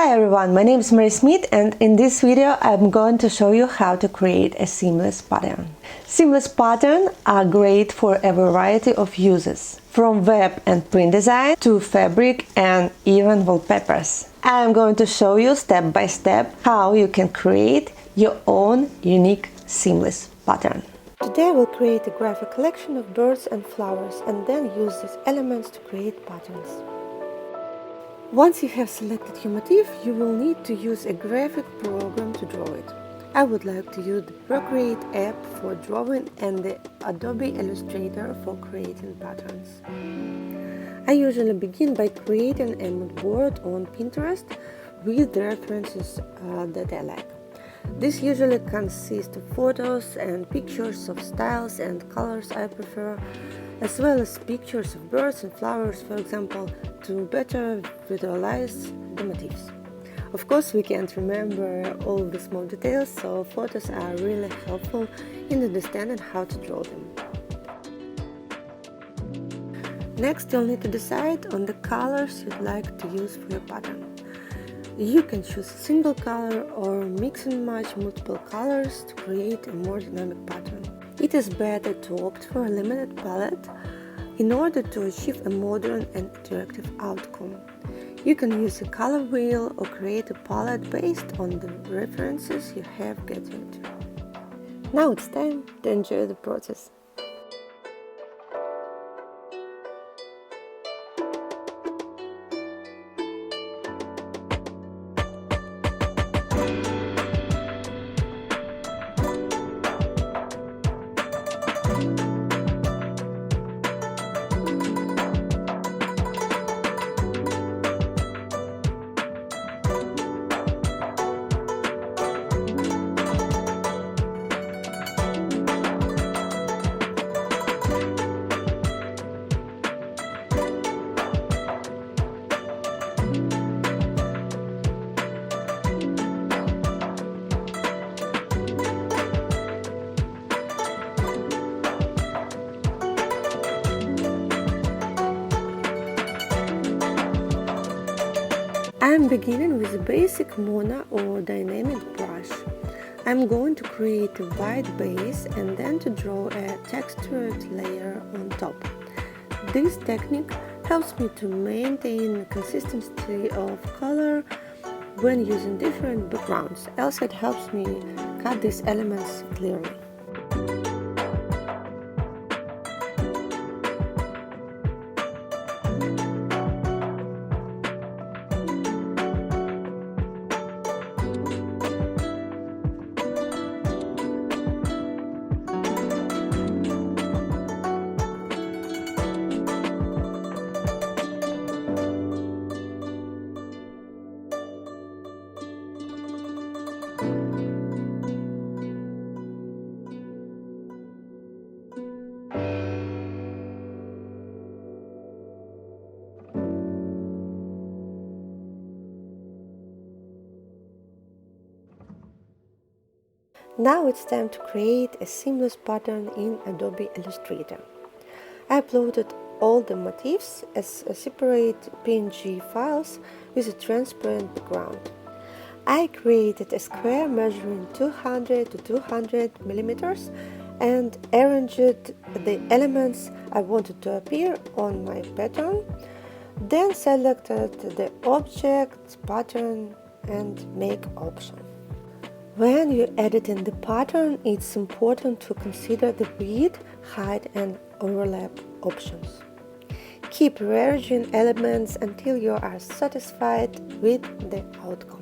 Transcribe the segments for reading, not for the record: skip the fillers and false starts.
Hi everyone, my name is Mary Smith, and in this video I'm going to show you how to create a seamless pattern. Seamless patterns are great for a variety of uses, from web and print design to fabric and even wallpapers. I'm going to show you step by step how you can create your own unique seamless pattern. Today we'll create a graphic collection of birds and flowers and then use these elements to create patterns. Once you have selected your motif, you will need to use a graphic program to draw it. I would like to use the Procreate app for drawing and the Adobe Illustrator for creating patterns. I usually begin by creating a mood board on Pinterest with the references that I like. This usually consists of photos and pictures of styles and colors I prefer, as well as pictures of birds and flowers, for example, to better visualize the motifs. Of course, we can't remember all the small details, so photos are really helpful in understanding how to draw them. Next, you'll need to decide on the colors you'd like to use for your pattern. You can choose a single color or mix and match multiple colors to create a more dynamic pattern. It is better to opt for a limited palette in order to achieve a modern and interactive outcome. You can use a color wheel or create a palette based on the references you have gathered. Now it's time to enjoy the process. I'm beginning with a basic mono or dynamic brush. I'm going to create a white base and then to draw a textured layer on top. This technique helps me to maintain consistency of color when using different backgrounds. Also, it helps me cut these elements clearly. Now it's time to create a seamless pattern in Adobe Illustrator. I uploaded all the motifs as separate PNG files with a transparent background. I created a square measuring 200 to 200 millimeters and arranged the elements I wanted to appear on my pattern, then selected the object, pattern and make option. When you're editing the pattern, it's important to consider the width, height and overlap options. Keep rearranging elements until you are satisfied with the outcome.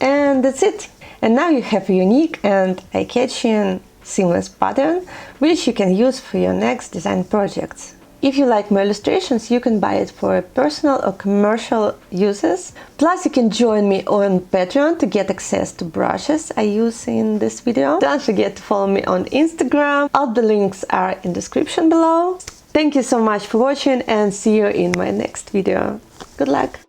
And that's it! And now you have a unique and eye-catching seamless pattern, which you can use for your next design projects. If you like my illustrations, you can buy it for personal or commercial uses. Plus, you can join me on Patreon to get access to brushes I use in this video. Don't forget to follow me on Instagram. All the links are in the description below. Thank you so much for watching and see you in my next video. Good luck!